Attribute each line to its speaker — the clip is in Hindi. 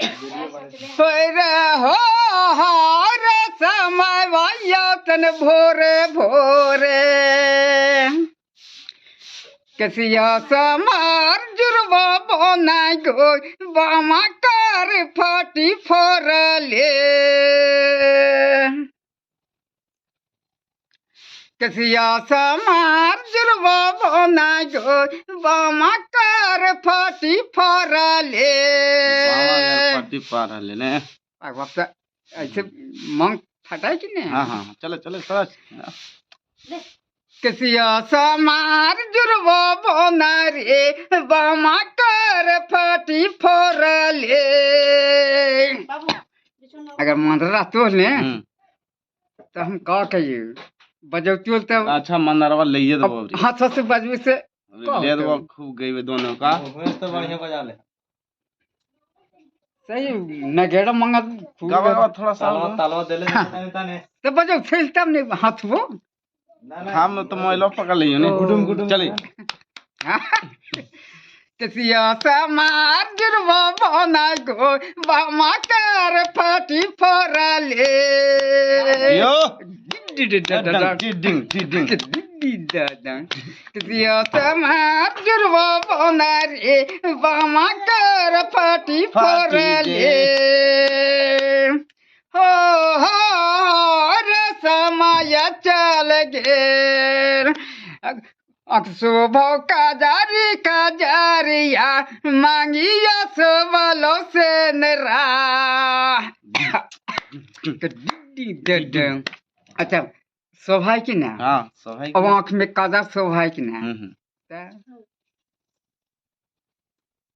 Speaker 1: रे हो रे समय भैया तन भोरे भोरे कसिया समार जुर्वा बनाई गो बामा कार फाटी फोरले कसिया समार जुर्वा बनाई गो बामा कार फाटी फोरले
Speaker 2: पार्टी पारले ने
Speaker 1: वक्त ऐसे मंग फटाई कि नहीं
Speaker 2: हाँ हाँ चले चले सरस
Speaker 1: कसिया समार जुर्वा बना रे बामा कर फाटी फोरले अगर मंदरा तो ले तो हम का कहिए बजौती तब
Speaker 2: अच्छा मंदरवा ले दो
Speaker 1: हाथ से बजबे से
Speaker 2: ले दो खूब गई दोनों का
Speaker 3: तो बढ़िया बजा ले
Speaker 1: सही नगेड़ा मंगा
Speaker 2: गावा थोड़ा सा
Speaker 3: तालवा दे ले ताने
Speaker 1: तो बजौ खेल तब नहीं हाथ वो
Speaker 2: हम तो मोइलो पकड़ लियो ने
Speaker 3: गुडुम गुडुम
Speaker 2: चली
Speaker 1: कसिया समार जुर्वा बना गो बामा कर फाटी फोरले
Speaker 2: यो टिडिंग
Speaker 1: कसिया समार जुर्वा बना रे बामा कर फाटी फोरले हो रे समय चल गेल अक्सुभो काजारिया मांगिया सबलो से नरा अच्छा शोभा की ना
Speaker 2: हाँ सही
Speaker 1: अब आँख में काजा शोभा की ना